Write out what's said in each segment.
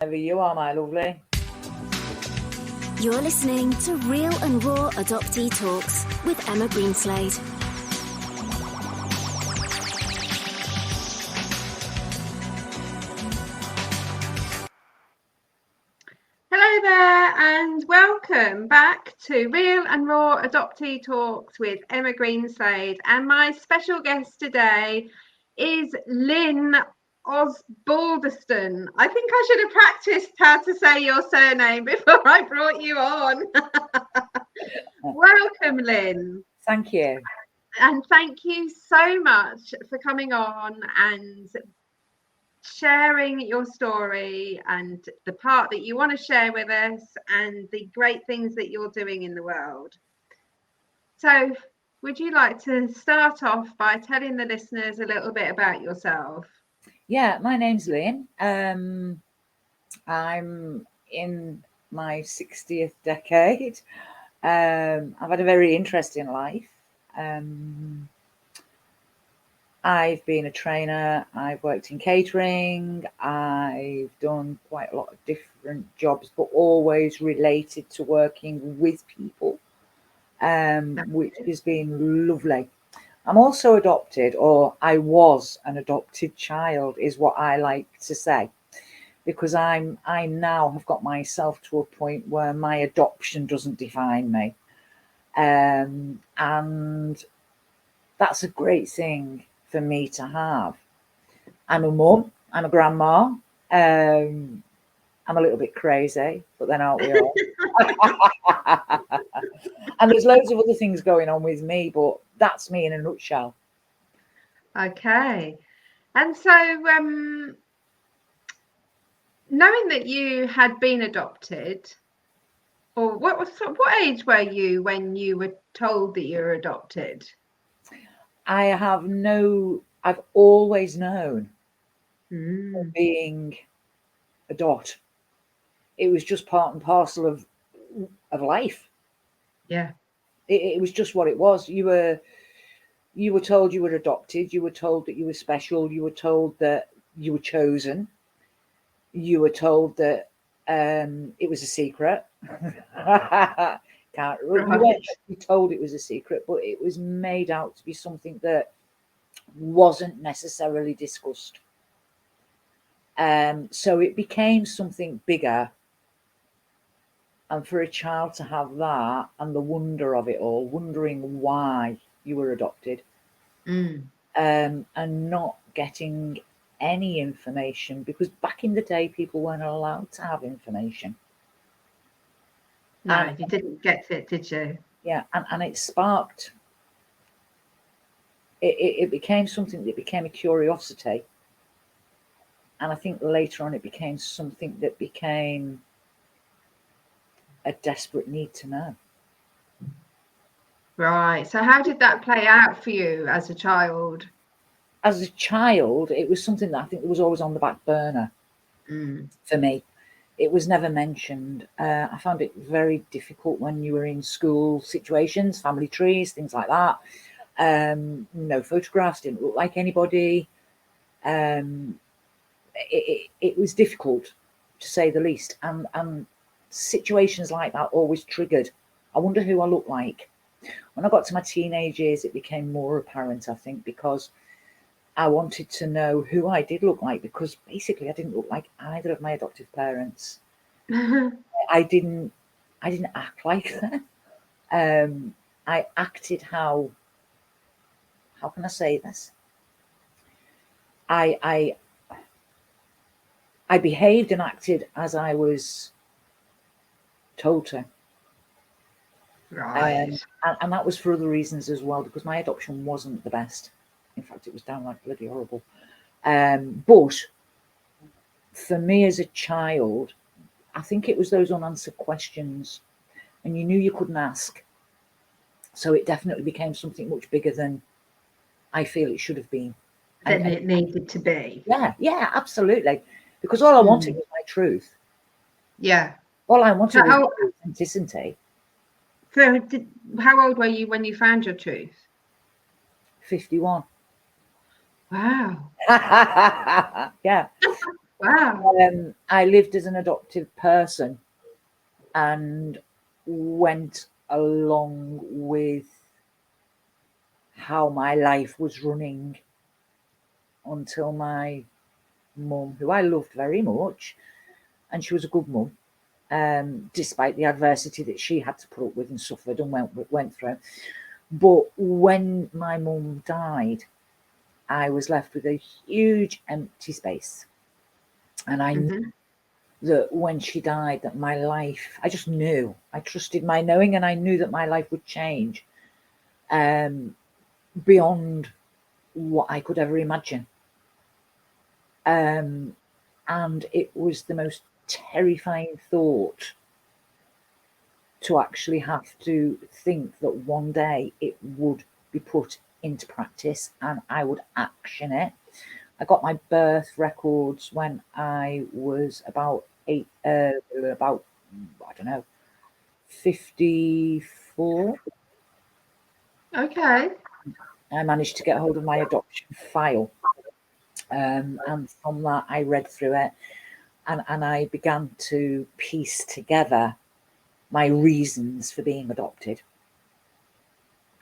Wherever you are, my lovely. You're listening to Real and Raw Adoptee Talks with Emma Greenslade. Hello there and welcome back to Real and Raw Adoptee Talks with Emma Greenslade. And my special guest today is Lyn Osbaldeston. I think I should have practiced how to say your surname before I brought you on. Welcome, Lyn. Thank you. And thank you so much for coming on and sharing your story and the part that you want to share with us and the great things that you're doing in the world. So, would you like to start off by telling the listeners a little bit about yourself? Yeah, my name's Lyn. I'm in my 60th decade. I've had a very interesting life. I've been a trainer, I've worked in catering, I've done quite a lot of different jobs, but always related to working with people, which has been lovely. I'm also adopted, or I was an adopted child, is what I like to say, because I now have got myself to a point where my adoption doesn't define me. And that's a great thing for me to have. I'm a mum, I'm a grandma, I'm a little bit crazy, but then aren't we all? And there's loads of other things going on with me, but that's me in a nutshell. Okay. And so, knowing that you had been adopted, or what age were you when you were told that you were adopted? I've always known being a dot. It was just part and parcel of life. Yeah. It was just what it was. You were told you were adopted. You were told that you were special. You were told that you were chosen. You were told that it was a secret. You weren't told it was a secret, but it was made out to be something that wasn't necessarily discussed. So it became something bigger. And for a child to have that and the wonder of it all, wondering why you were adopted, and not getting any information, because back in the day, people weren't allowed to have information. No, you didn't get it, did you? Yeah, and it sparked. It became something that became a curiosity. And I think later on it became something that became a desperate need to know. Right. So how did that play out for you as a child? As a child, it was something that I think was always on the back burner for me. It was never mentioned. I found it very difficult when you were in school situations, family trees, things like that. No photographs, didn't look like anybody. It was difficult, to say the least. And situations like that always triggered, I wonder who I look like. When I got to my teenage years, it became more apparent, I think, because I wanted to know who I did look like, because basically I didn't look like either of my adoptive parents. I didn't act like them. I acted how can I say this? I behaved and acted as I was told to. Right. And that was for other reasons as well, because my adoption wasn't the best. In fact, it was downright bloody horrible. But for me as a child, I think it was those unanswered questions, and you knew you couldn't ask. So it definitely became something much bigger than I feel it should have been. Than it needed to be. Yeah, absolutely. Because all I wanted was my truth. Yeah. All I wanted was authenticity. So how old were you when you found your truth? 51. Wow. Yeah. Wow. I lived as an adopted person and went along with how my life was running until my mum, who I loved very much, and she was a good mum, despite the adversity that she had to put up with and suffered and went through. But when my mum died, I was left with a huge empty space. And I knew that when she died, that my life, I just knew, I trusted my knowing, and I knew that my life would change beyond what I could ever imagine. And it was the most terrifying thought to actually have to think that one day it would be put into practice and I would action it. I got my birth records when I was about 54. Okay. I managed to get hold of my adoption file, and from that I read through it, and I began to piece together my reasons for being adopted.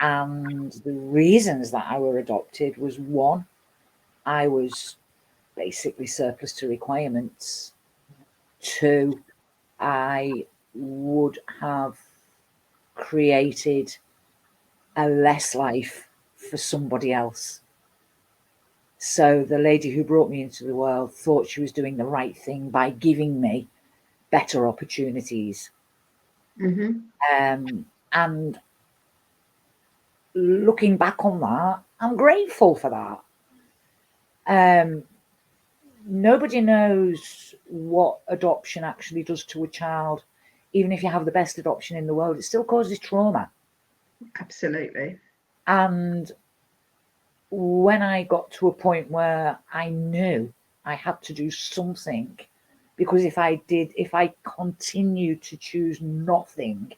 And the reasons that I were adopted was, one, I was basically surplus to requirements. Two, I would have created a less life for somebody else. So the lady who brought me into the world thought she was doing the right thing by giving me better opportunities. And looking back on that, I'm grateful for that. Nobody knows what adoption actually does to a child. Even if you have the best adoption in the world, it still causes trauma. Absolutely. And when I got to a point where I knew I had to do something, because if I continued to choose nothing,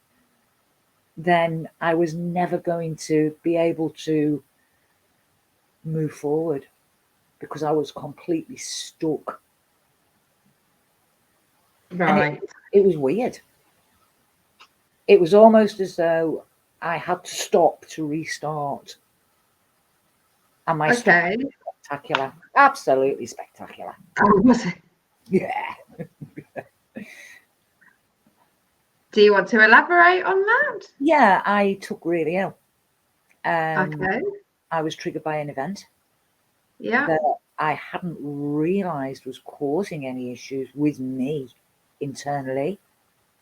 then I was never going to be able to move forward, because I was completely stuck. Right. And it was weird. It was almost as though I had to stop to restart. And my stop was spectacular. Absolutely spectacular. Oh, was it? Yeah. Do you want to elaborate on that? Yeah, I took really ill. Okay. I was triggered by an event Yeah. that I hadn't realised was causing any issues with me internally,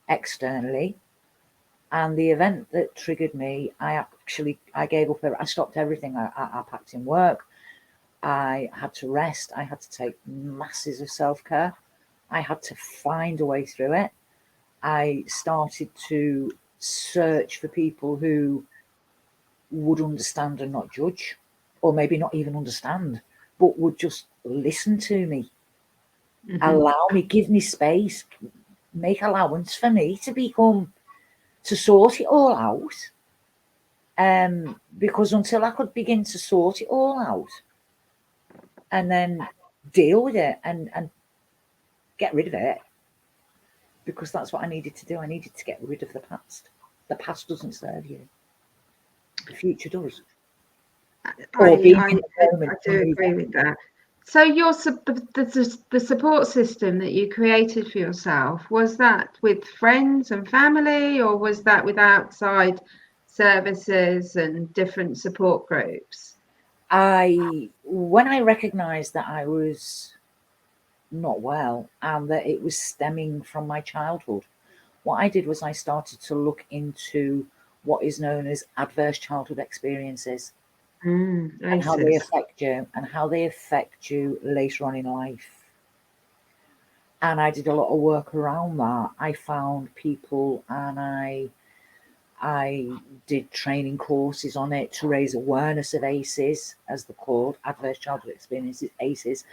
externally. And the event that triggered me, I gave up. I stopped everything. I packed in work. I had to rest. I had to take masses of self-care. I had to find a way through it. I started to search for people who would understand and not judge, or maybe not even understand, but would just listen to me, allow me, give me space, make allowance for me to sort it all out. Because until I could begin to sort it all out and then deal with it and get rid of it, because that's what I needed to do. I needed to get rid of the past. The past doesn't serve you. The future does. I do moment. agree with that. So the support system that you created for yourself, was that with friends and family, or was that with outside services and different support groups? When I recognised that I was not well and that it was stemming from my childhood, what I did was I started to look into what is known as adverse childhood experiences, and how they affect you later on in life. And I did a lot of work around that. I found people and I did training courses on it to raise awareness of ACEs, as they're called, adverse childhood experiences, ACEs.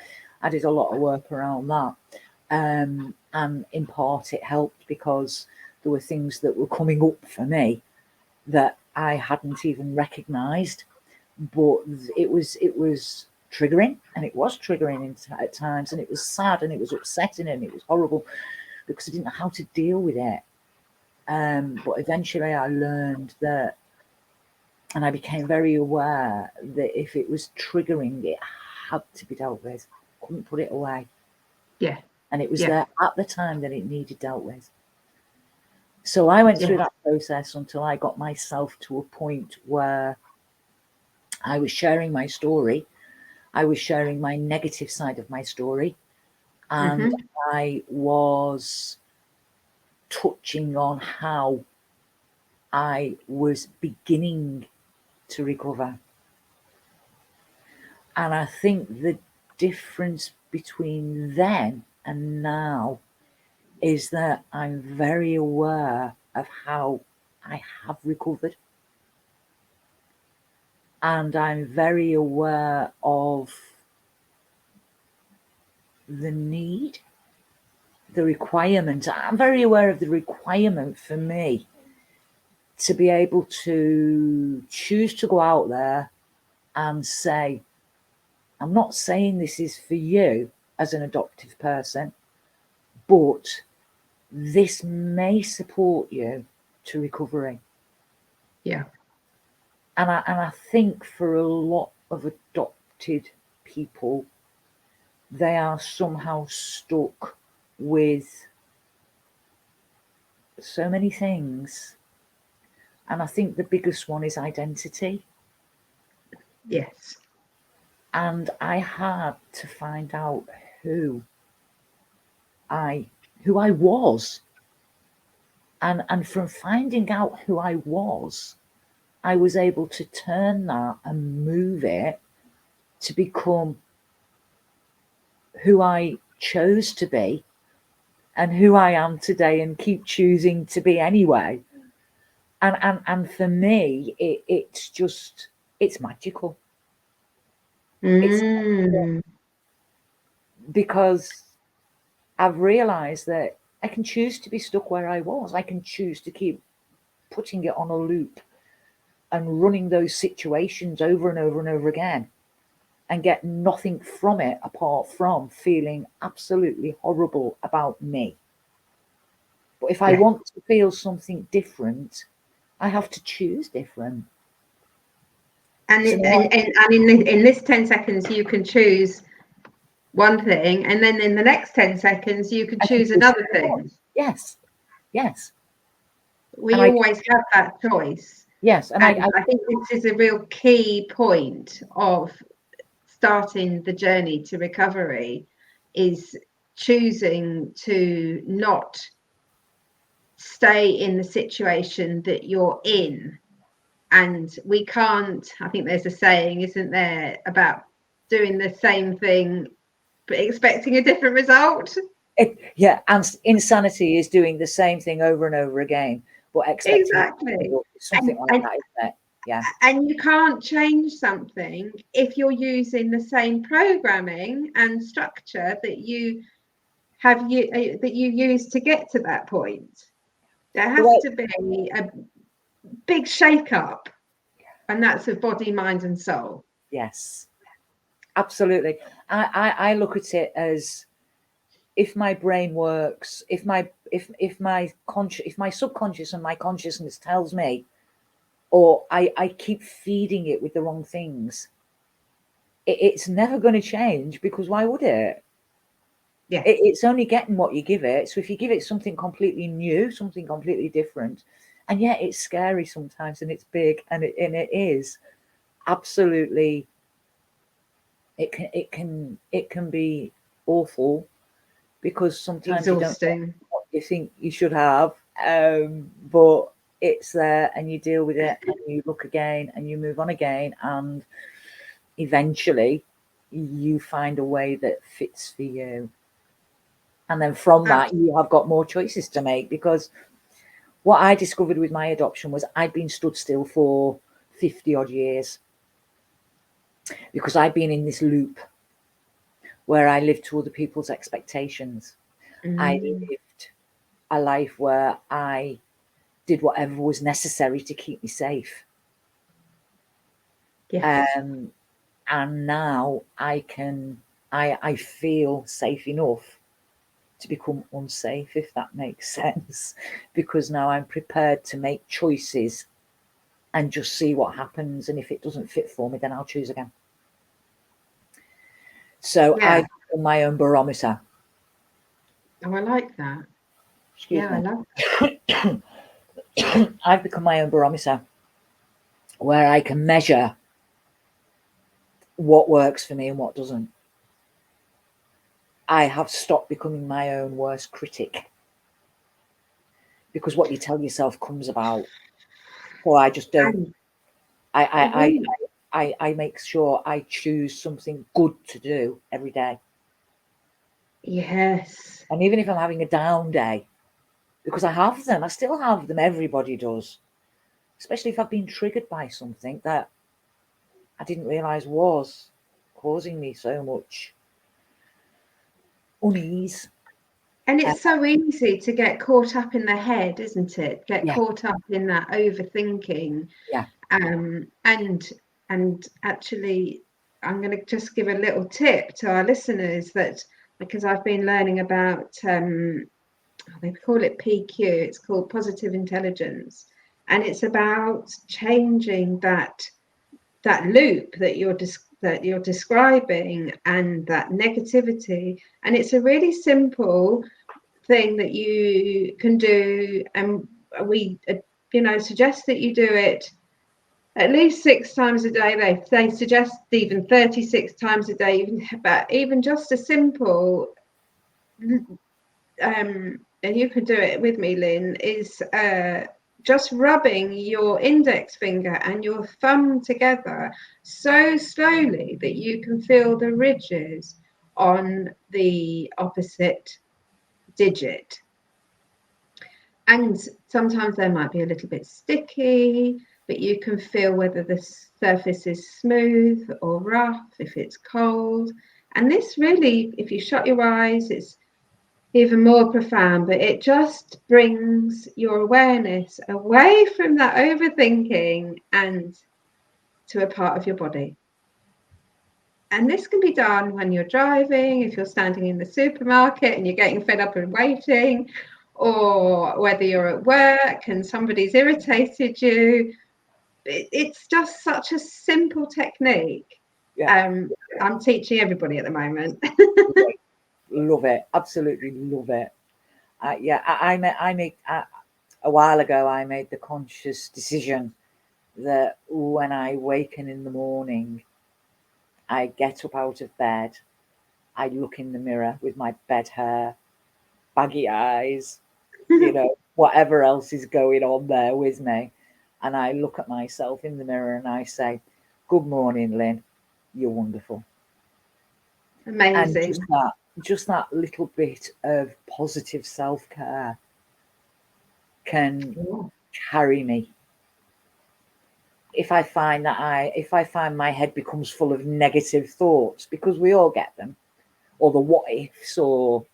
I did a lot of work around that. And in part it helped because there were things that were coming up for me that I hadn't even recognised. But it was triggering, and it was triggering at times, and it was sad, and it was upsetting, and it was horrible because I didn't know how to deal with it. But eventually I learned that, and I became very aware that if it was triggering, it had to be dealt with. Couldn't put it away. Yeah. And it was there at the time that it needed dealt with. So I went through that process until I got myself to a point where I was sharing my story. I was sharing my negative side of my story. And I was touching on how I was beginning to recover. And I think the difference between then and now is that I'm very aware of how I have recovered. And I'm very aware of the need, the requirement. I'm very aware of the requirement for me to be able to choose to go out there and say, I'm not saying this is for you as an adoptive person, but this may support you to recovery. Yeah. And I think for a lot of adopted people, they are somehow stuck with so many things. And I think the biggest one is identity. Yes. And I had to find out who I was. And from finding out who I was able to turn that and move it to become who I chose to be and who I am today, and keep choosing to be anyway. And for me, it's magical. It's magical because I've realized that I can choose to be stuck where I was. I can choose to keep putting it on a loop and running those situations over and over and over again and get nothing from it apart from feeling absolutely horrible about me. But if I want to feel something different, I have to choose different. And in this 10 seconds, you can choose one thing, and then in the next 10 seconds, you can choose another thing. Yes. We always have that choice. Yes. And I think this is a real key point of starting the journey to recovery, is choosing to not stay in the situation that you're in. And we can't, I think there's a saying, isn't there, about doing the same thing but expecting a different result. And insanity is doing the same thing over and over again, but expecting something like that, isn't it? Yeah. And you can't change something if you're using the same programming and structure that you use to get to that point. There has to be a big shake-up, and that's of body, mind, and soul. Yes, absolutely. I look at it as, if my brain works, if my subconscious and my consciousness tells me, or I keep feeding it with the wrong things, it's never going to change, because why would it? Yeah. It's only getting what you give it. So if you give it something completely new, something completely different, and yet it's scary sometimes, and it's big, and it is absolutely, it can be awful, because sometimes exhausting. You don't know what you think you should have, but it's there, and you deal with it, and you look again, and you move on again, and eventually you find a way that fits for you. And then from that, you have got more choices to make, because what I discovered with my adoption was I'd been stood still for 50 odd years, because I'd been in this loop where I lived to other people's expectations. I lived a life where I did whatever was necessary to keep me safe. Yes. And now I feel safe enough to become unsafe, if that makes sense, because now I'm prepared to make choices and just see what happens. And if it doesn't fit for me, then I'll choose again. So Yeah. I've become my own barometer. Oh, I like that. Excuse me. I love that. I've become my own barometer where I can measure what works for me and what doesn't. I have stopped becoming my own worst critic, because what you tell yourself comes about. So I just don't. I make sure I choose something good to do every day. Yes. And even if I'm having a down day, because I have them, I still have them. Everybody does. Especially if I've been triggered by something that I didn't realise was causing me so much unease. And it's so easy to get caught up in the head, isn't it? Get Yeah. caught up in that overthinking. Yeah. And actually, I'm going to just give a little tip to our listeners, that because I've been learning about, they call it PQ, it's called positive intelligence, and it's about changing that loop that you're describing, and that negativity. And it's a really simple thing that you can do, and we suggest that you do it at least 6 times a day. They suggest even 36 times a day, but even just a simple and you can do it with me, Lyn, is just rubbing your index finger and your thumb together so slowly that you can feel the ridges on the opposite digit. And sometimes they might be a little bit sticky, but you can feel whether the surface is smooth or rough, if it's cold. And this really, if you shut your eyes, it's even more profound, but it just brings your awareness away from that overthinking and to a part of your body. And this can be done when you're driving, if you're standing in the supermarket and you're getting fed up and waiting, or whether you're at work and somebody's irritated you. It's just such a simple technique. Yeah. I'm teaching everybody at the moment. Love it. Absolutely love it. I made a while ago, I made the conscious decision that when I waken in the morning, I get up out of bed, I look in the mirror with my bed hair, baggy eyes, whatever else is going on there with me. And I look at myself in the mirror and I say, "Good morning, Lyn. You're wonderful." And Amazing. just that little bit of positive self-care can carry me. If I find my head becomes full of negative thoughts, because we all get them, or the what ifs, or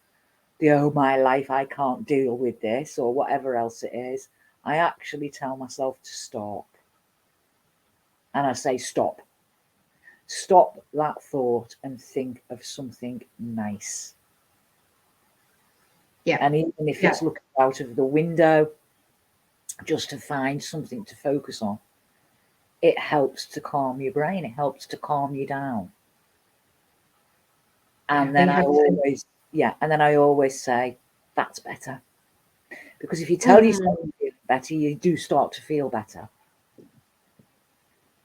the "oh my life, I can't deal with this," or whatever else it is, I actually tell myself to stop. And I say, stop that thought and think of something nice. Yeah. And even if it's looking out of the window, just to find something to focus on, it helps to calm your brain, it helps to calm you down. And then I always say, that's better. Because if you tell yourself you're feeling better, you do start to feel better.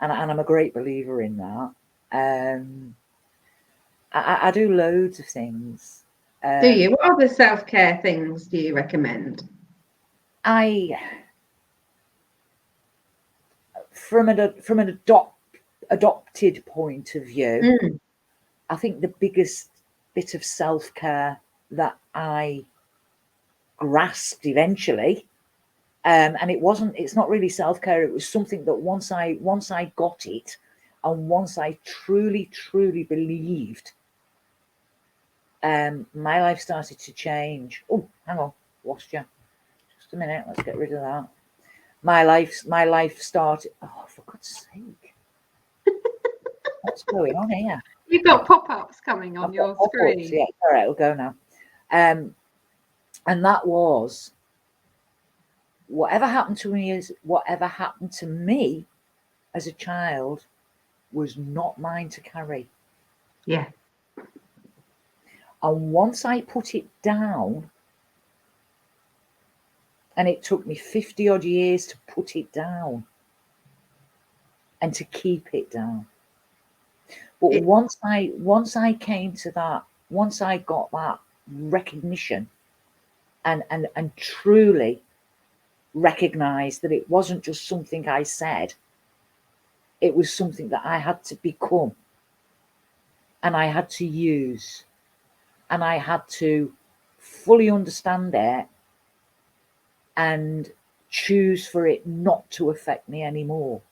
And I'm a great believer in that. I do loads of things. Do you? What other self-care things do you recommend? From an adopted point of view, I think the biggest bit of self-care that I grasped eventually, and it's not really self-care, it was something that once I got it, and once I truly believed, my life started to change. Oh, hang on, lost you. Just a minute, let's get rid of that. My life started. Oh, for God's sake! What's going on here? You've got pop-ups coming on I've your got pop-ups, screen. yeah. All right, it'll go now. And that was whatever happened to me as a child was not mine to carry. Yeah. And once I put it down, and it took me 50 odd years to put it down and to keep it down. But once I came to that, once I got that recognition and truly recognized that it wasn't just something I said, it was something that I had to become, and I had to use, and I had to fully understand it and choose for it not to affect me anymore.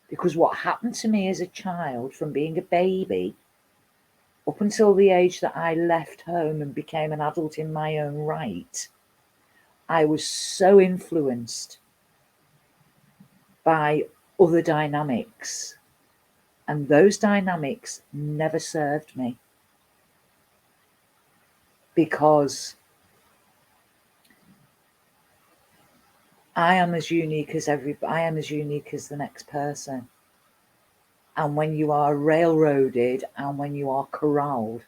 Because what happened to me as a child, from being a baby up until the age that I left home and became an adult in my own right, I was so influenced by other dynamics, and those dynamics never served me, because I am as unique as the next person. And when you are railroaded and when you are corralled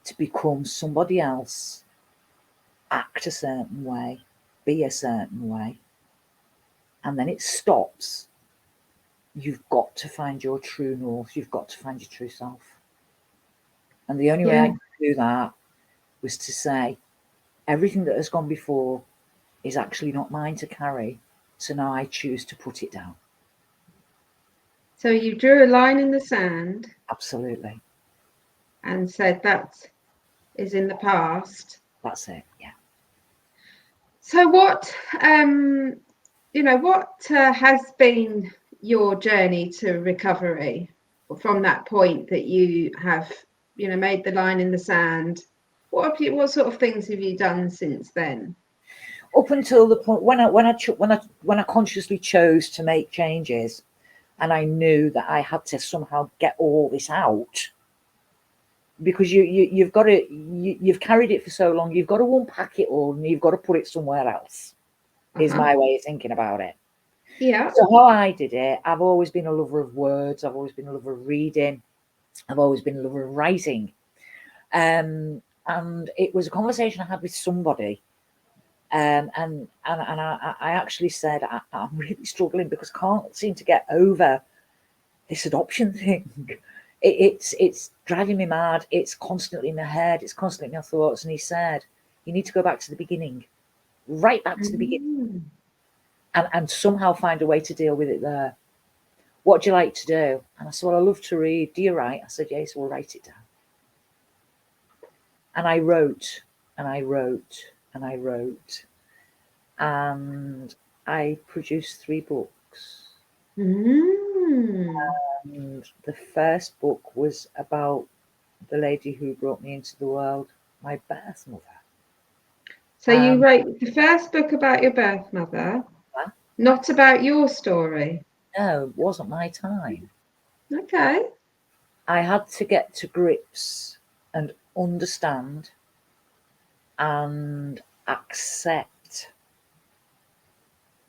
to become somebody else, act a certain way, be a certain way, and then it stops, you've got to find your true north. You've got to find your true self. And the only way I could do that was to say, everything that has gone before is actually not mine to carry. So now I choose to put it down. So you drew a line in the sand. Absolutely. And said that is in the past. That's it. Yeah. So what, what has been your journey to recovery from that point that you have, made the line in the sand? What sort of things have you done since then? Up until the point when I consciously chose to make changes, and I knew that I had to somehow get all this out, because you've got to, you've carried it for so long, you've got to unpack it all and you've got to put it somewhere else. Is my way of thinking about it. Yeah. So how I did it, I've always been a lover of words. I've always been a lover of reading. I've always been a lover of writing. And it was a conversation I had with somebody. And I actually said, I'm really struggling because I can't seem to get over this adoption thing. It's driving me mad. It's constantly in my head. It's constantly in my thoughts. And he said, you need to go back to the beginning, right back to the beginning, and somehow find a way to deal with it there. What do you like to do? And I said, well, I love to read. Do you write? I said, yes, we'll write it down. And I wrote, and I wrote, and I wrote, and I produced 3 books. And the first book was about the lady who brought me into the world, my birth mother. So you wrote the first book about your birth mother, not about your story. No, it wasn't my time. Okay. I had to get to grips and understand and accept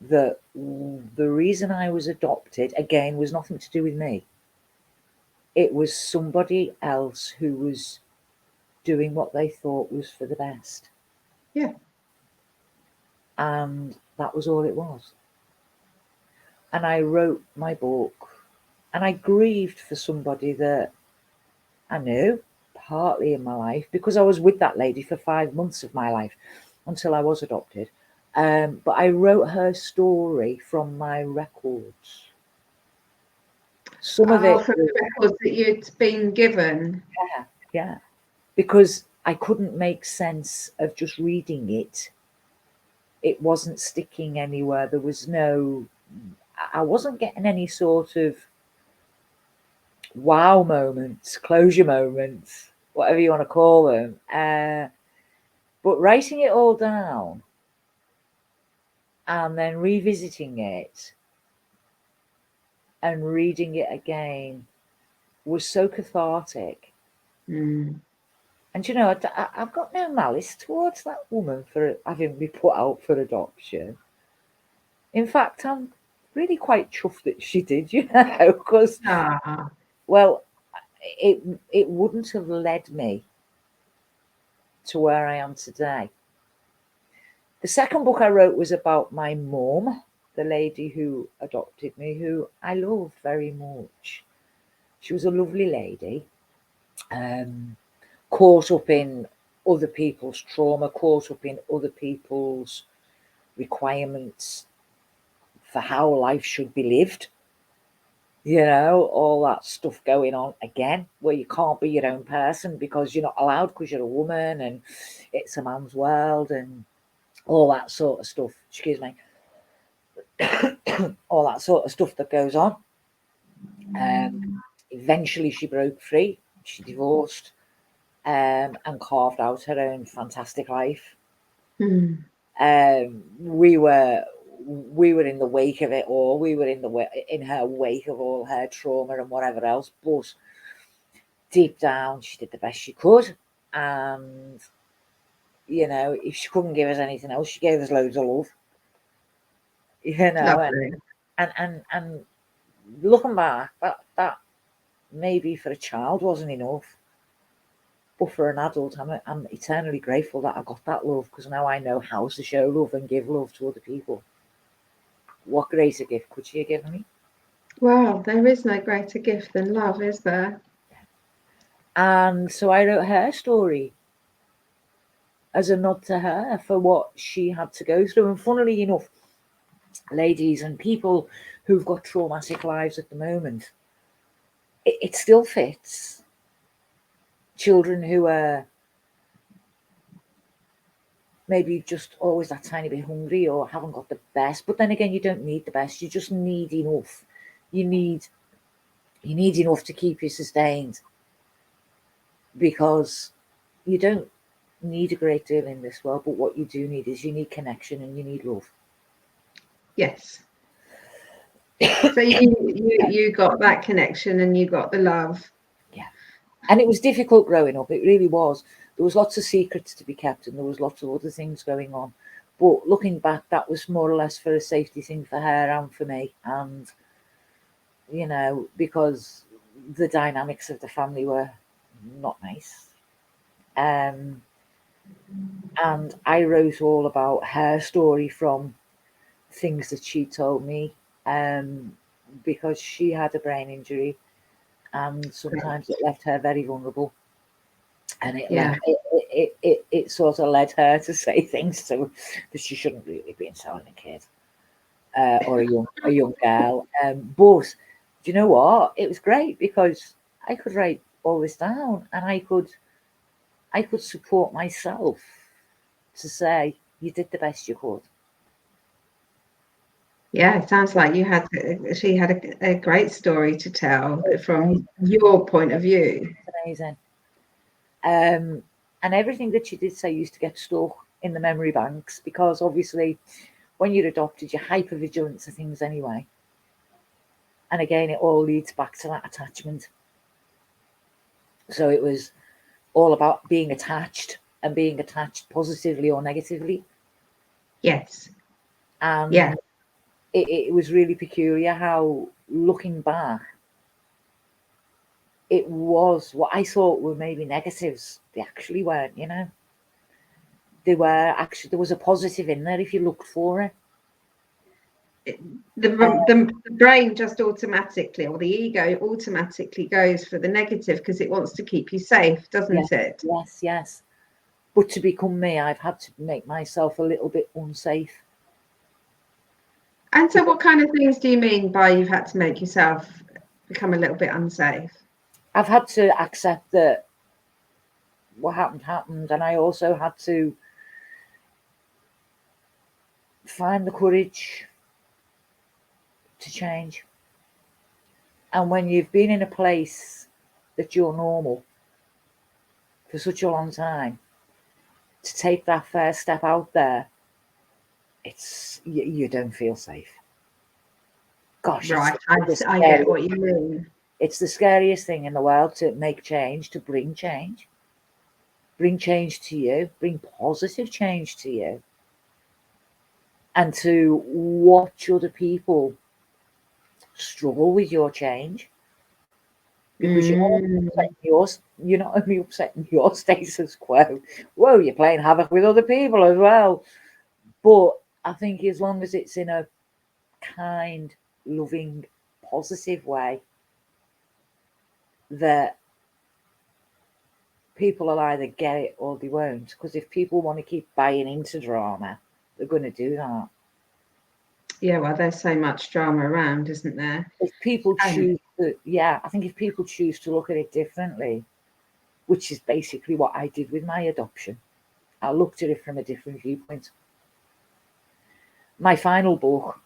that the reason I was adopted, again, was nothing to do with me. It was somebody else who was doing what they thought was for the best. Yeah. And that was all it was. And I wrote my book, and I grieved for somebody that I knew partly in my life, because I was with that lady for 5 months of my life until I was adopted. But I wrote her story from my records. Some of it from the records that you'd been given. Yeah. Because I couldn't make sense of just reading it. It wasn't sticking anywhere. There was I wasn't getting any sort of wow moments, closure moments, whatever you want to call them. But writing it all down and then revisiting it and reading it again was so cathartic. Mm. And you know, I've got no malice towards that woman for having me put out for adoption. In fact, I'm really quite chuffed that she did, you know, because, Ah. well, it wouldn't have led me to where I am today. The second book I wrote was about my mum, the lady who adopted me, who I love very much. She was a lovely lady, caught up in other people's trauma, caught up in other people's requirements for how life should be lived. You know, all that stuff going on again, where you can't be your own person because you're not allowed because you're a woman and it's a man's world and all that sort of stuff. Excuse me. All that sort of stuff that goes on. Eventually, she broke free. She divorced and carved out her own fantastic life. Mm. We were in the wake of it all. We were in her wake of all her trauma and whatever else. But deep down, she did the best she could. And you know, if she couldn't give us anything else, she gave us loads of love. You know, Lovely. and looking back, that maybe for a child wasn't enough. But for an adult, I'm eternally grateful that I got that love because now I know how to show love and give love to other people. What greater gift could she have given me? Wow, there is no greater gift than love, is there? And so I wrote her story as a nod to her for what she had to go through. And funnily enough, ladies and people who've got traumatic lives at the moment, it still fits. Children who are maybe just always that tiny bit hungry or haven't got the best. But then again, you don't need the best. You just need enough. You need enough to keep you sustained because you don't need a great deal in this world. But what you do need is you need connection and you need love. Yes. So you got that connection and you got the love. Yeah. And it was difficult growing up. It really was. There was lots of secrets to be kept and there was lots of other things going on. But looking back, that was more or less for a safety thing for her and for me. And, you know, because the dynamics of the family were not nice. And I wrote all about her story from things that she told me because she had a brain injury and sometimes it left her very vulnerable. And it sort of led her to say things that she shouldn't really be telling a kid or a young girl. But do you know what? It was great because I could write all this down and I could support myself to say you did the best you could. Yeah, it sounds like she had a great story to tell from your point of view. It's amazing. And everything that she did say used to get stuck in the memory banks because obviously when you're adopted, you're hyper vigilant to things anyway. And again, it all leads back to that attachment. So it was all about being attached and being attached positively or negatively. Yes. And yeah, it was really peculiar how, looking back, it was what I thought were maybe negatives. They actually weren't, you know. They were actually, there was a positive in there if you looked for it. The brain just automatically, or the ego automatically goes for the negative because it wants to keep you safe, doesn't it? Yes. But to become me, I've had to make myself a little bit unsafe. And so what kind of things do you mean by you've had to make yourself become a little bit unsafe? I've had to accept that what happened, and I also had to find the courage to change. And when you've been in a place that you're normal for such a long time, to take that first step out there, you don't feel safe. Gosh, Right, I scary. get what you mean. It's the scariest thing in the world to make change, to bring change. Bring change to you, bring positive change to you. And to watch other people struggle with your change. Because you're not only upsetting your status quo, whoa, you're playing havoc with other people as well. But I think as long as it's in a kind, loving, positive way, that people will either get it or they won't. Because if people want to keep buying into drama, they're going to do that. Yeah, well, there's so much drama around, isn't there? If people choose to, I think if people choose to look at it differently, which is basically what I did with my adoption, I looked at it from a different viewpoint. My final book,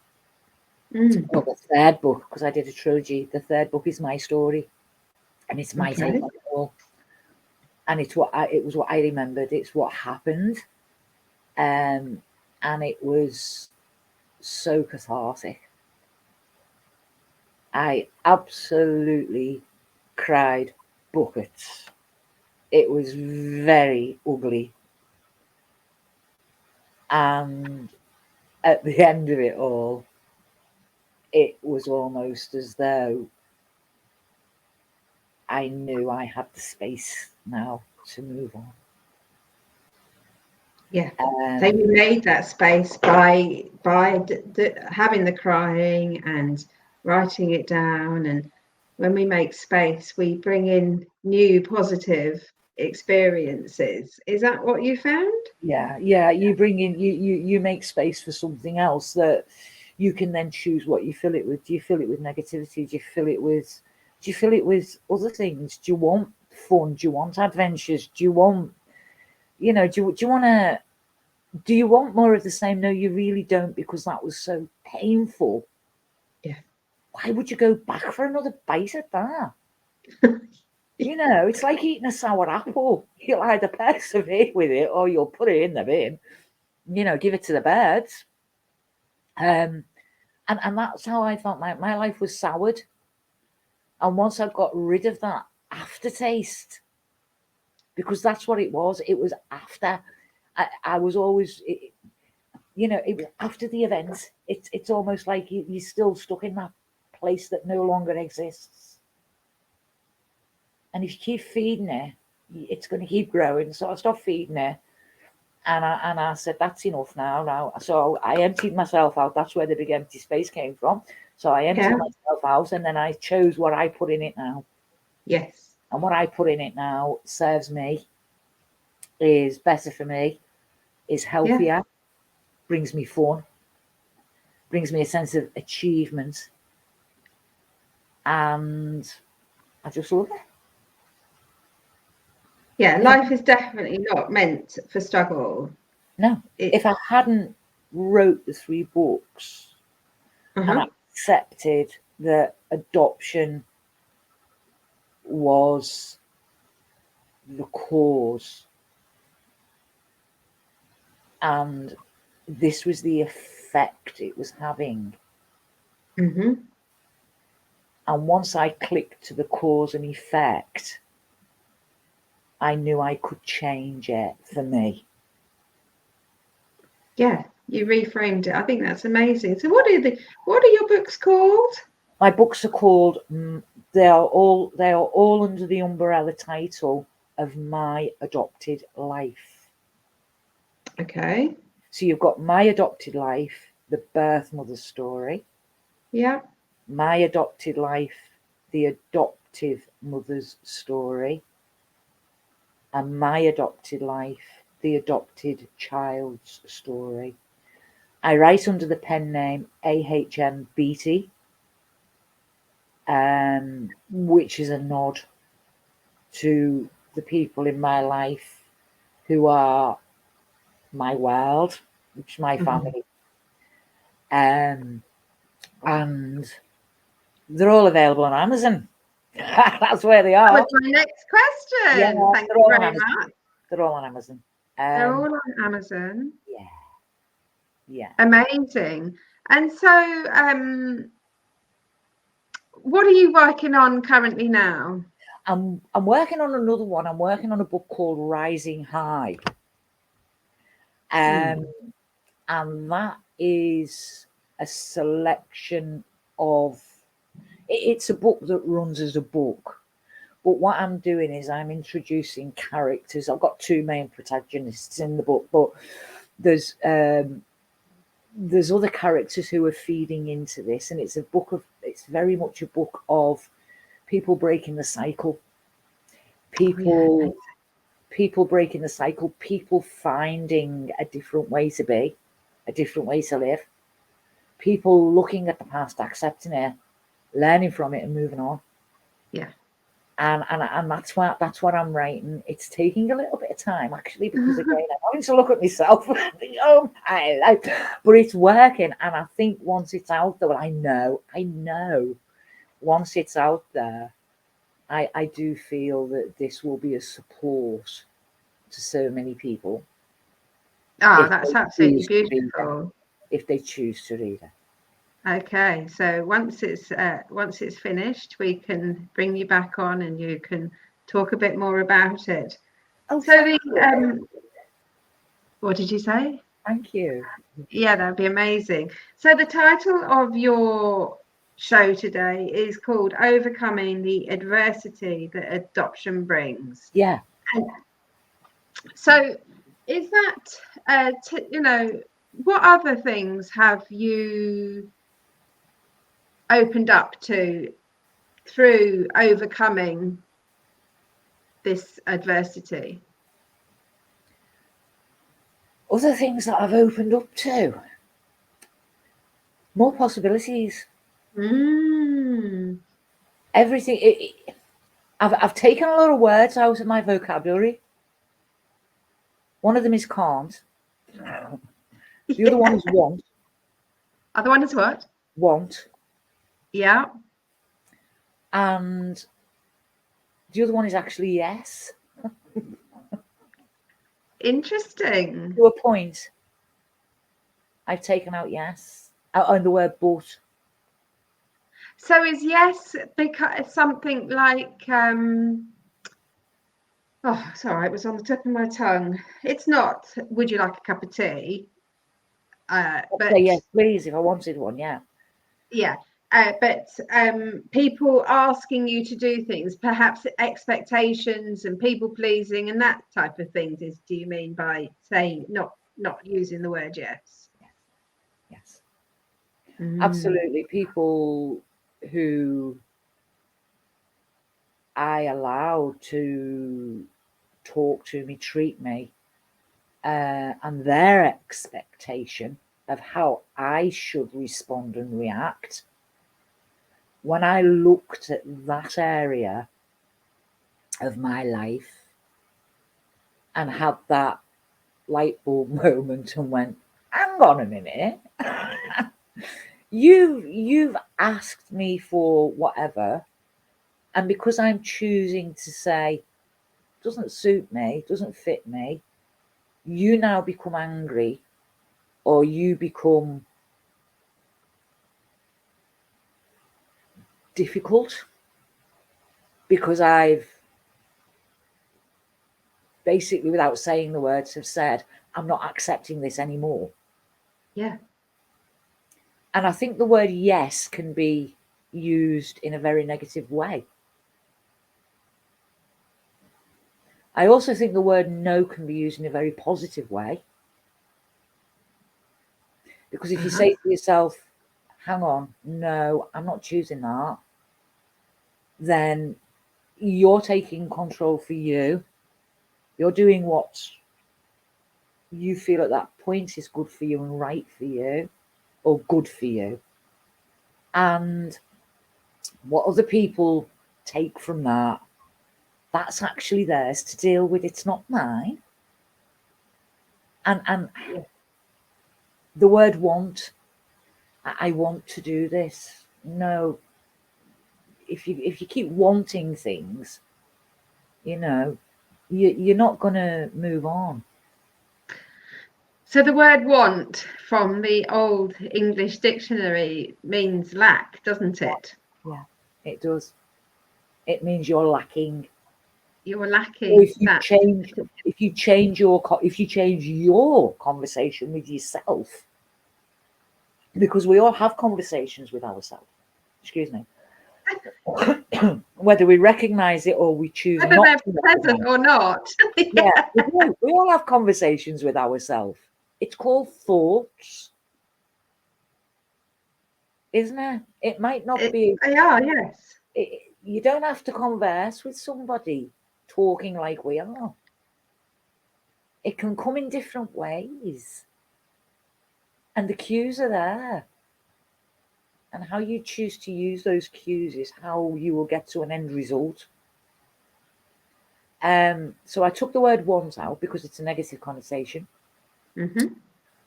well, the third book, because I did a trilogy, the third book is my story, and it's my take on it all. And it was what I remembered. It's what happened, and it was so cathartic. I absolutely cried buckets. It was very ugly, and at the end of it all, it was almost as though I knew I had the space now to move on. Yeah. So you made that space by having the crying and writing it down. And when we make space, we bring in new positive experiences. Is that what you found? Yeah. You bring in, you make space for something else that you can then choose what you fill it with. Do you fill it with negativity? Do you fill it with other things? Do you want fun? Do you want adventures? Do you want, do you want more of the same? No, you really don't, because that was so painful. Yeah. Why would you go back for another bite at that? It's like eating a sour apple. You'll either persevere with it or you'll put it in the bin. Give it to the birds. And that's how I felt. My life was soured. And once I got rid of that aftertaste, because that's what it was after. I was always, it was after the event. It's almost like you're still stuck in that place that no longer exists. And if you keep feeding it, it's going to keep growing. So I stopped feeding it. And I said, that's enough now. So I emptied myself out. That's where the big empty space came from. So I emptied myself out, and then I chose what I put in it now. Yes. And what I put in it now serves me, is better for me, is healthier, brings me fun, brings me a sense of achievement. And I just love it. Yeah, life is definitely not meant for struggle. No. If I hadn't wrote the 3 books and accepted that adoption was the cause, and this was the effect it was having. And once I clicked to the cause and effect, I knew I could change it for me. Yeah, you reframed it. I think that's amazing. So what are your books called? My books are called, they are all under the umbrella title of My Adopted Life. Okay. So you've got My Adopted Life, the birth mother's story. Yeah. My Adopted Life, the adoptive mother's story. And My Adopted Life, the adopted child's story. I write under the pen name AHM Beatty, which is a nod to the people in my life who are my world, which is my family. And they're all available on Amazon. That's where they are. That was my next question. Yeah, Thank you very much. They're all on Amazon. They're all on Amazon. Yeah. Amazing. And so what are you working on currently now? I'm working on another one. I'm working on a book called Rising High. And that is a selection of, it's a book that runs as a book. But what I'm doing is I'm introducing characters. I've got two main protagonists in the book, but there's other characters who are feeding into this, and it's very much a book of people breaking the cycle. People breaking the cycle, people finding a different way to be, a different way to live, people looking at the past, accepting it, learning from it and moving on. Yeah. And that's what I'm writing. It's taking a little bit of time, actually, because again, I'm having to look at myself and think, oh my life, but it's working. And I think once it's out there, well, I know once it's out there, I do feel that this will be a support to so many people. Oh, that's absolutely beautiful. If they choose to read it. Okay, so once it's finished, we can bring you back on and you can talk a bit more about it. Oh, so what did you say? Thank you. Yeah, that'd be amazing. So the title of your show today is called Overcoming the Adversity That Adoption Brings. Yeah. And so is that, what other things have you opened up to through overcoming this adversity? Other things that I've opened up to, more possibilities. Everything. I've taken a lot of words out of my vocabulary. One of them is can't. The other one is want. Other one is what? Want. Yeah. And the other one is actually yes. Interesting. To a point. I've taken out yes. Out the word but. So is yes because something like oh, sorry, it was on the tip of my tongue. It's not, would you like a cup of tea? But yes, please, if I wanted one, yeah. Yeah. But people asking you to do things, perhaps expectations and people pleasing and that type of things, do you mean by saying not using the word yes? Yes. Absolutely. People who I allow to talk to me, treat me, and their expectation of how I should respond and react. When I looked at that area of my life and had that light bulb moment and went, hang on a minute, you've asked me for whatever, and because I'm choosing to say doesn't suit me, doesn't fit me, you now become angry, or you become difficult because I've basically, without saying the words, have said, I'm not accepting this anymore. Yeah. And I think the word yes can be used in a very negative way. I also think the word no can be used in a very positive way. Because if you say to yourself, hang on, no, I'm not choosing that, then you're taking control for you. You're doing what you feel at that point is good for you and right for you, or good for you. And what other people take from that, that's actually theirs to deal with. It's not mine. And the word want, I want to do this. No. If you keep wanting things, you're not going to move on. So the word want from the old English dictionary means lack, doesn't it? Yeah. It does. It means you're lacking. You're Or lacking if you that. change your conversation with yourself, because we all have conversations with ourselves. Excuse me. Whether we recognize it or we choose Whether not they're to present recognize or not. it. Yeah, we do. We all have conversations with ourselves. It's called thoughts, isn't it? It might not be. They are, yes. You don't have to converse with somebody talking like we are. It can come in different ways, and the cues are there. And how you choose to use those cues is how you will get to an end result. So I took the word want out because it's a negative connotation.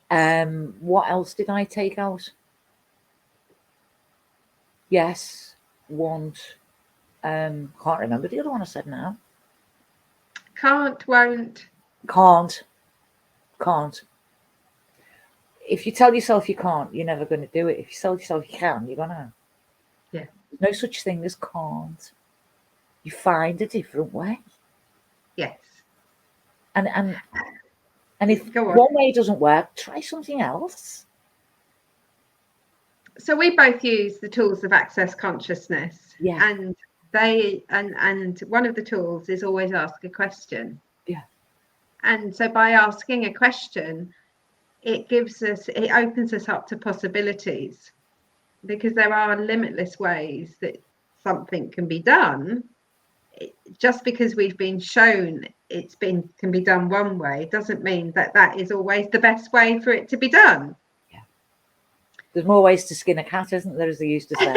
What else did I take out? Yes, want. Can't remember the other one I said now. Can't, won't. Can't. If you tell yourself you can't, you're never going to do it. If you tell yourself you can, you're gonna. Yeah. There's no such thing as can't. You find a different way. Yes. And if Go on. one way doesn't work, try something else. So we both use the tools of access consciousness. Yeah. And they and one of the tools is always ask a question. Yeah. And so by asking a question, it opens us up to possibilities, because there are limitless ways that something can be done. Just because we've been shown can be done one way doesn't mean that is always the best way for it to be done. Yeah. There's more ways to skin a cat, isn't there, as they used to say?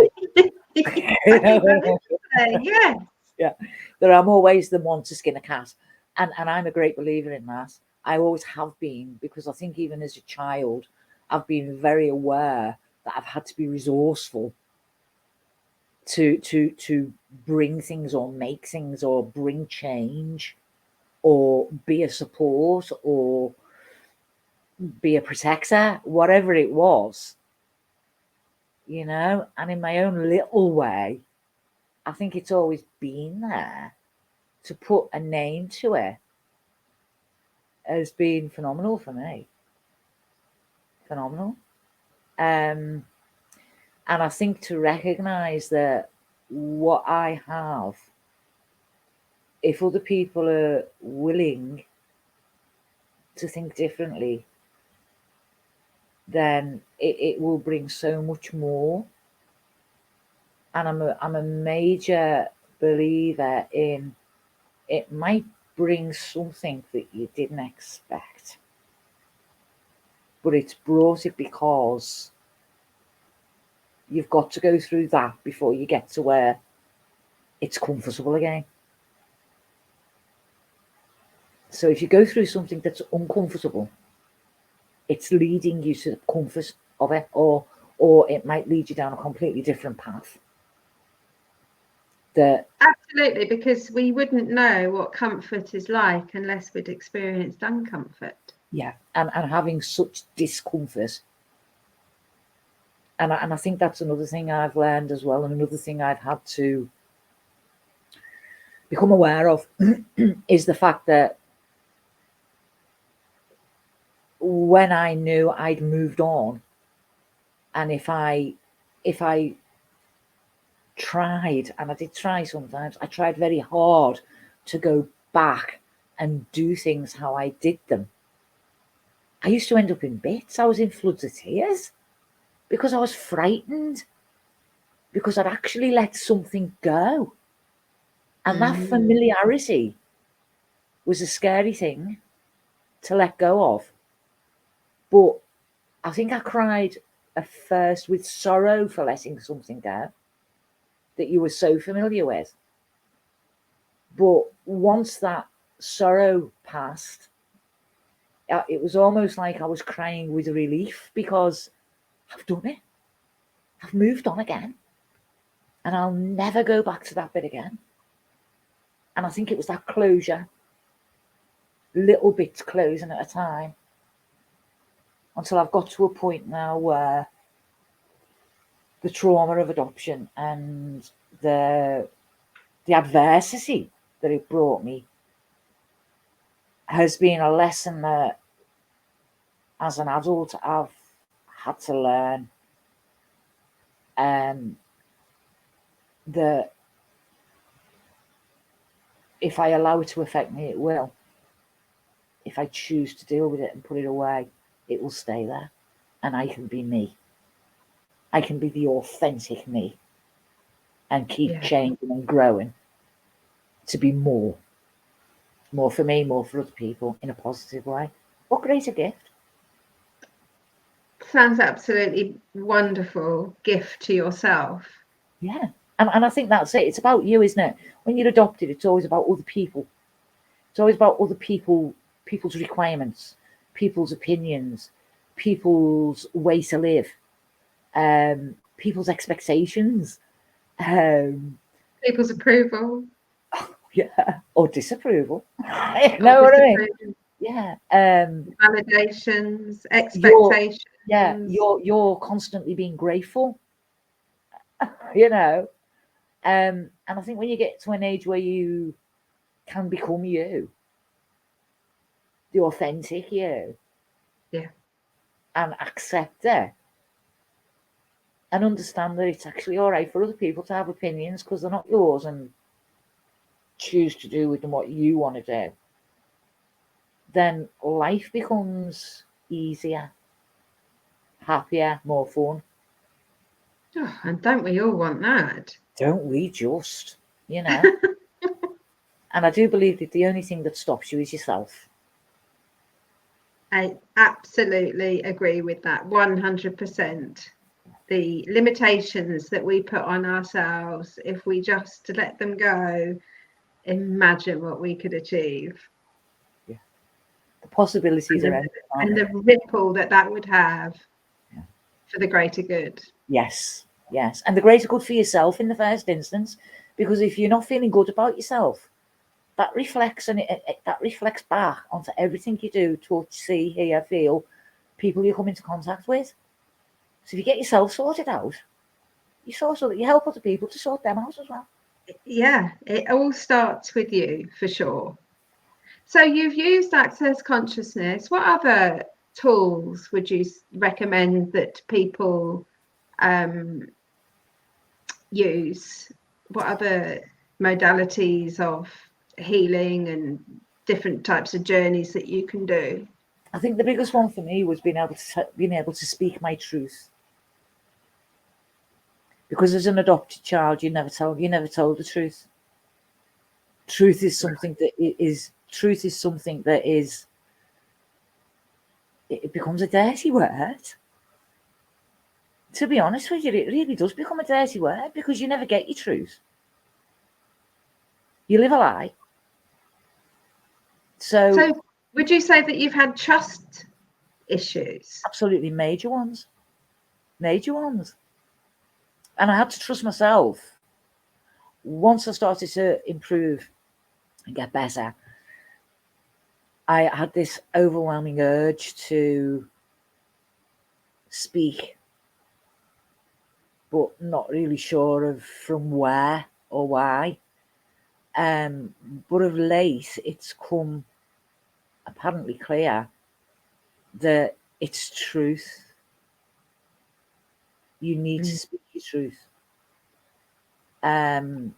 Yes. Yeah. There are more ways than one to skin a cat. And I'm a great believer in that. I always have been, because I think even as a child, I've been very aware that I've had to be resourceful to bring things or make things or bring change or be a support or be a protector, whatever it was, and in my own little way, I think it's always been there. To put a name to it has been phenomenal for me. Phenomenal. And I think to recognize that what I have, if other people are willing to think differently, then it will bring so much more. And I'm a major believer in it might bring something that you didn't expect, but it's brought it because you've got to go through that before you get to where it's comfortable again. So if you go through something that's uncomfortable, it's leading you to the comfort of it, or it might lead you down a completely different path. Absolutely, because we wouldn't know what comfort is like unless we'd experienced uncomfort. Yeah, and having such discomfort. And I think that's another thing I've learned as well, and another thing I've had to become aware of is the fact that when I knew I'd moved on, and if I tried, and I did try sometimes, I tried very hard to go back and do things how I did them, I used to end up in bits. I was in floods of tears because I was frightened, because I'd actually let something go. And that familiarity was a scary thing to let go of. But I think I cried at first with sorrow for letting something go that you were so familiar with. But once that sorrow passed, it was almost like I was crying with relief, because I've done it. I've moved on again. And I'll never go back to that bit again. And I think it was that closure, little bits closing at a time, until I've got to a point now where the trauma of adoption and the adversity that it brought me has been a lesson that as an adult I've had to learn, that if I allow it to affect me, it will. If I choose to deal with it and put it away, it will stay there, and I can be me. I can be the authentic me and keep changing and growing to be more for me, more for other people in a positive way. What greater gift? Sounds absolutely wonderful gift to yourself. Yeah. And I think that's it. It's about you, isn't it? When you're adopted, it's always about other people. It's always about other people's requirements, people's opinions, people's way to live, people's expectations, people's approval. Yeah, or disapproval. You know what I mean? Yeah. Validations, expectations. You're constantly being grateful. You know. And I think when you get to an age where you can become you, the authentic you, and accept it, and understand that it's actually all right for other people to have opinions because they're not yours, and choose to do with them what you want to do, then life becomes easier, happier, more fun. Oh, and don't we all want that? Don't we just, you know? And I do believe that the only thing that stops you is yourself. I absolutely agree with that, 100%. The limitations that we put on ourselves, if we just let them go, imagine what we could achieve. Yeah. The possibilities are endless, and the ripple that would have for the greater good. Yes. And the greater good for yourself in the first instance, because if you're not feeling good about yourself, that reflects, and that reflects back onto everything you do, touch, see, hear, feel, people you come into contact with. So if you get yourself sorted out, you help other people to sort them out as well. Yeah, it all starts with you, for sure. So you've used Access Consciousness. What other tools would you recommend that people use? What other modalities of healing and different types of journeys that you can do? I think the biggest one for me was being able to speak my truth. Because as an adopted child, you never told the truth. Truth is something that it becomes a dirty word. To be honest with you, it really does become a dirty word because you never get your truth. You live a lie. So would you say that you've had trust issues? Absolutely major ones. And I had to trust myself. Once I started to improve and get better, I had this overwhelming urge to speak, but not really sure of from where or why. But of late, it's come apparently clear that it's truth. You need to speak your truth. And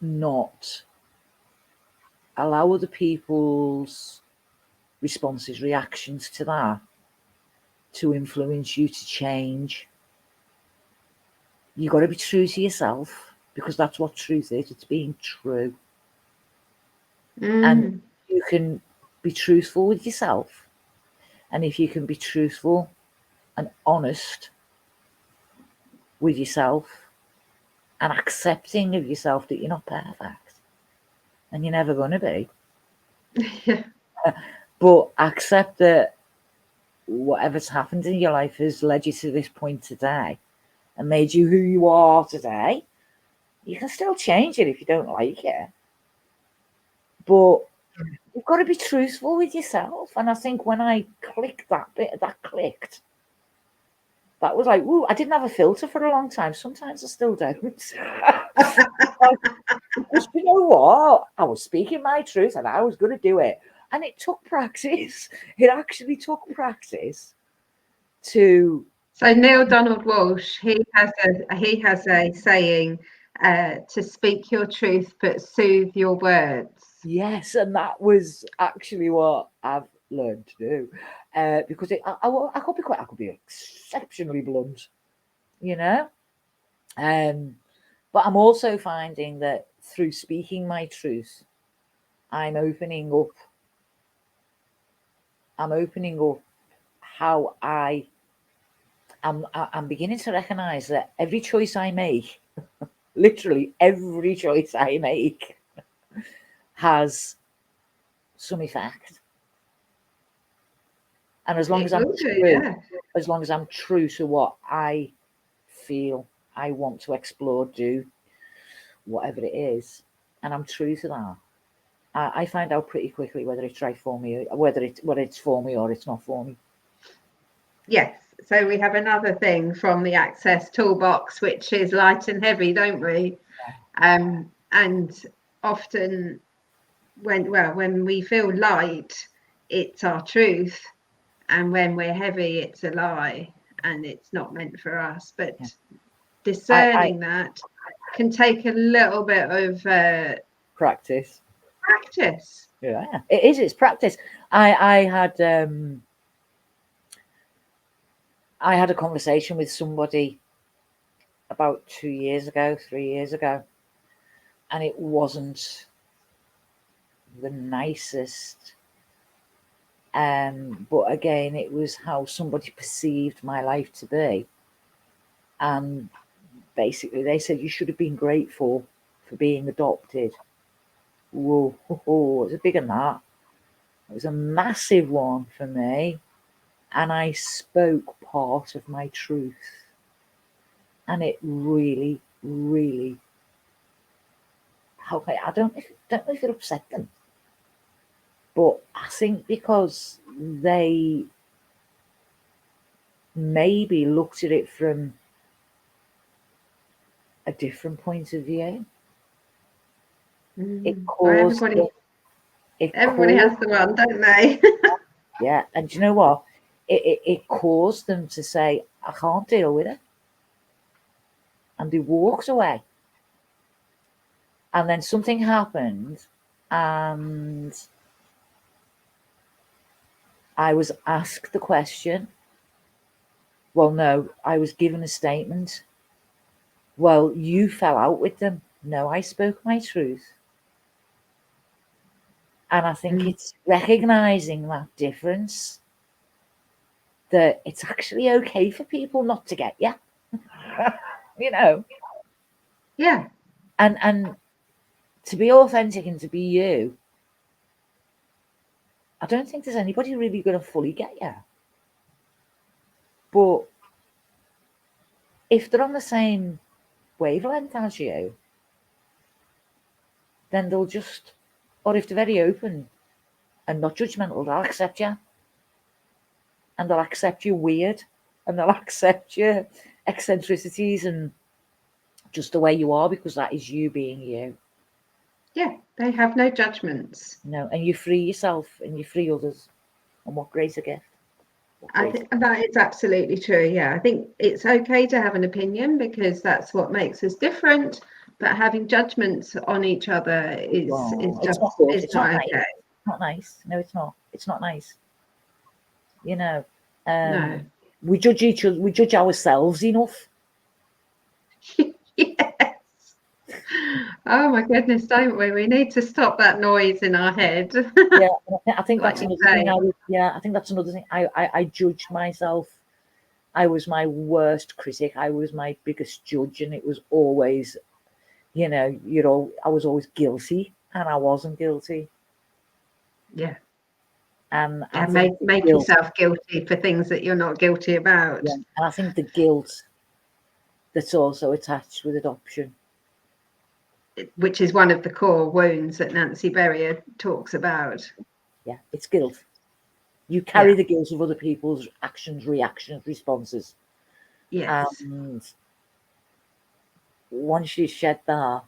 not allow other people's responses, reactions to that to influence you to change. You've got to be true to yourself because that's what truth is. It's being true. And you can be truthful with yourself. And if you can be truthful and honest with yourself and accepting of yourself that you're not perfect and you're never going to be. Yeah. But accept that whatever's happened in your life has led you to this point today and made you who you are today. You can still change it if you don't like it. But you've got to be truthful with yourself. And I think when I clicked that bit, that clicked. That was like, ooh, I didn't have a filter for a long time. Sometimes I still don't. Because you know what? I was speaking my truth and I was going to do it. And it took practice. It actually took practice to... So Neil Donald Walsh, he has a saying, to speak your truth but soothe your words. Yes, and that was actually what I've learned to do. Because I could be exceptionally blunt, you know. But I'm also finding that through speaking my truth, I'm opening up how I'm beginning to recognize that every choice I make, literally every choice I make, has some effect. And as long as I'm true to what I feel I want to explore, do whatever it is, and I'm true to that, I find out pretty quickly whether it's right for me, whether it's for me or it's not for me. Yes. So we have another thing from the Access toolbox, which is light and heavy, don't we? And often when we feel light, it's our truth, and when we're heavy, it's a lie and it's not meant for us. But discerning that can take a little bit of practice. Yeah, it is. It's practice. I had a conversation with somebody about 3 years ago, and it wasn't the nicest. But again, it was how somebody perceived my life to be. And basically they said, you should have been grateful for being adopted. Whoa, it was bigger than that. It was a massive one for me. And I spoke part of my truth. And it really, really, I don't know if it upset them. But I think because they maybe looked at it from a different point of view. It caused everybody has the one, don't they? Yeah, and do you know what? It caused them to say, I can't deal with it. And they walked away. And then something happened, and I was asked the question. Well, no, I was given a statement. Well, you fell out with them. No, I spoke my truth. And I think it's recognizing that difference, that it's actually okay for people not to get you. You know? Yeah. And to be authentic and to be you, I don't think there's anybody really going to fully get you. But if they're on the same wavelength as you, then they'll just, or if they're very open and not judgmental, they'll accept you. And they'll accept you weird, and they'll accept your eccentricities and just the way you are, because that is you being you. Yeah, they have no judgments. No, and you free yourself and you free others. And what greater gift. I think that is absolutely true. Yeah, I think it's okay to have an opinion because that's what makes us different. But having judgments on each other is not okay. It's not nice. No, it's not. It's not nice. You know, no. We judge each other. We judge ourselves enough. Yes. Oh my goodness, don't we? We need to stop that noise in our head. Yeah, I think that's another thing. I think that's another thing. I judged myself. I was my worst critic. I was my biggest judge, and it was always, you know, I was always guilty, and I wasn't guilty. Yeah. And make yourself guilty for things that you're not guilty about. Yeah. And I think the guilt that's also attached with adoption, which is one of the core wounds that Nancy Berrier talks about. Yeah, it's guilt. You carry the guilt of other people's actions, reactions, responses. Yes. And once you shed that,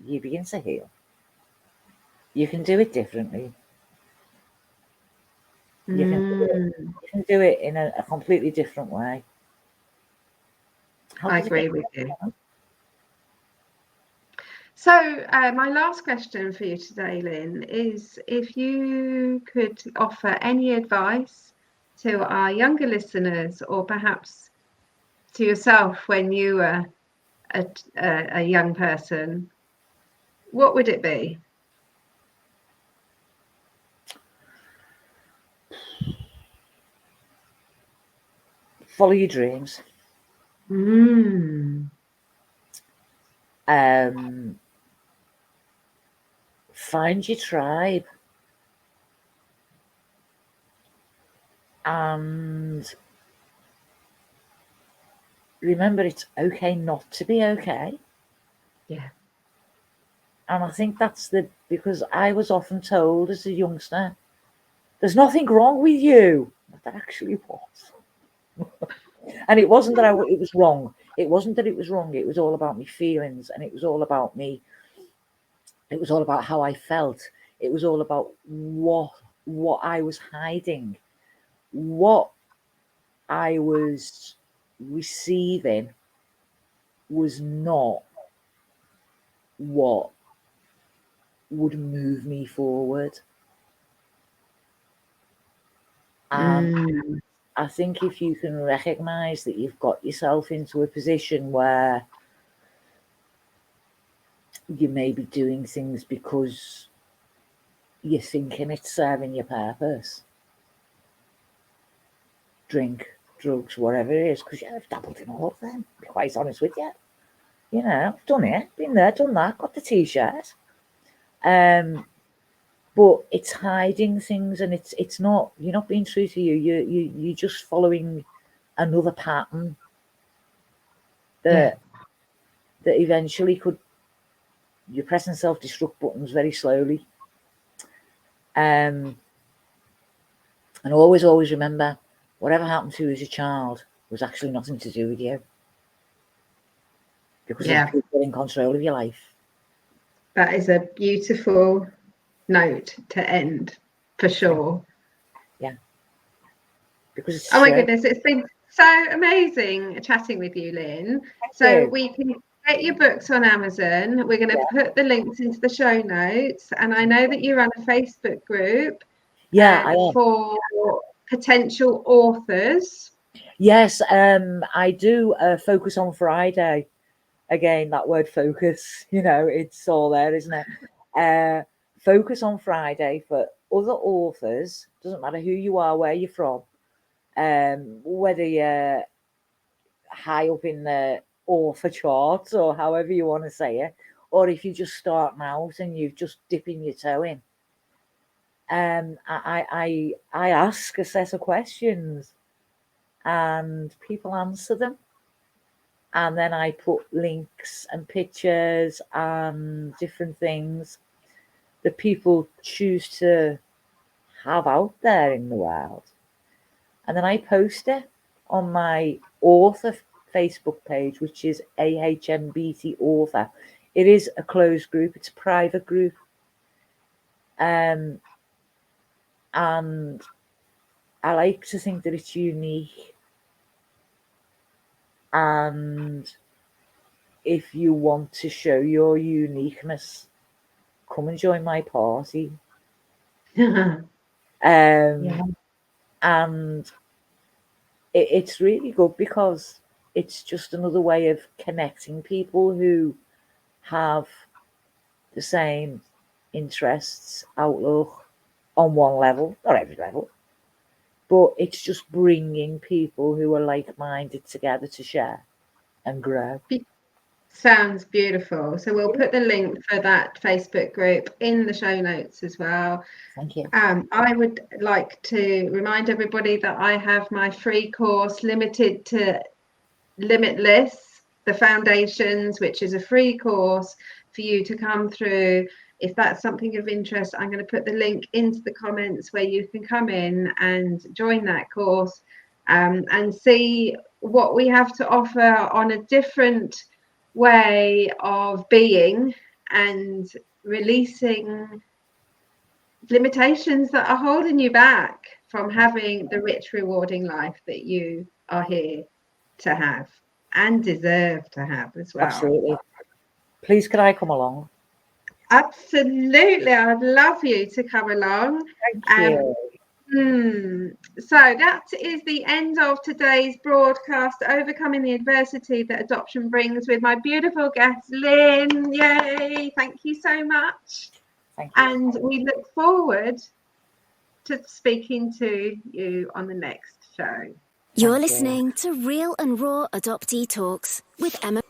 you begin to heal. You can do it differently. You can do it in a completely different way. I agree with you. So my last question for you today, Lyn, is if you could offer any advice to our younger listeners, or perhaps to yourself when you were a young person, what would it be? Follow your dreams. Find your tribe. And remember, it's okay not to be okay. Yeah. And I think that's because I was often told as a youngster, there's nothing wrong with you. But there actually was. And it wasn't that it was wrong. It wasn't that it was wrong. It was all about my feelings, and it was all about me. It was all about how I felt. It was all about what I was hiding, what I was receiving was not what would move me forward. And I think if you can recognize that you've got yourself into a position where you may be doing things because you're thinking it's serving your purpose, drink, drugs, whatever it is, because I've dabbled in all of them, to be quite honest with you. You know, I've done it, been there, done that, got the t-shirt. But it's hiding things, and it's not, you're not being true to you. You're just following another pattern that eventually you're pressing self-destruct buttons very slowly. And always remember, whatever happened to you as a child was actually nothing to do with you, because of people in control of your life. That is a beautiful note to end, for sure. Yeah. Because it's my goodness, it's been so amazing chatting with you, Lyn. So we can get your books on Amazon. We're going to put the links into the show notes, and I know that you run a Facebook group for potential authors. Yes, I do focus on Friday. Again, that word focus, it's all there, isn't it? Focus on Friday for other authors. Doesn't matter who you are, where you're from, whether you're high up in the author charts or however you want to say it, or if you're just starting out and you're just dipping your toe in. I ask a set of questions and people answer them. And then I put links and pictures and different things that people choose to have out there in the world. And then I post it on my author Facebook page, which is AHMBT Author. It is a closed group. It's a private group. And I like to think that it's unique. And if you want to show your uniqueness, come and join my party. And it's really good because it's just another way of connecting people who have the same interests, outlook on one level, not every level, but it's just bringing people who are like-minded together to share and grow. Sounds beautiful. So we'll put the link for that Facebook group in the show notes as well. Thank you. I would like to remind everybody that I have my free course limited to Limitless, the Foundations, which is a free course for you to come through. If that's something of interest, I'm going to put the link into the comments where you can come in and join that course and see what we have to offer on a different way of being and releasing limitations that are holding you back from having the rich, rewarding life that you are here to have and deserve to have as well. Absolutely. Please, can I come along? Absolutely. I'd love you to come along. Thank you. So that is the end of today's broadcast, Overcoming the Adversity That Adoption Brings, with my beautiful guest, Lyn. Yay! Thank you so much. Thank you. And we look forward to speaking to you on the next show. You're listening to Real and Raw Adoptee Talks with Emma.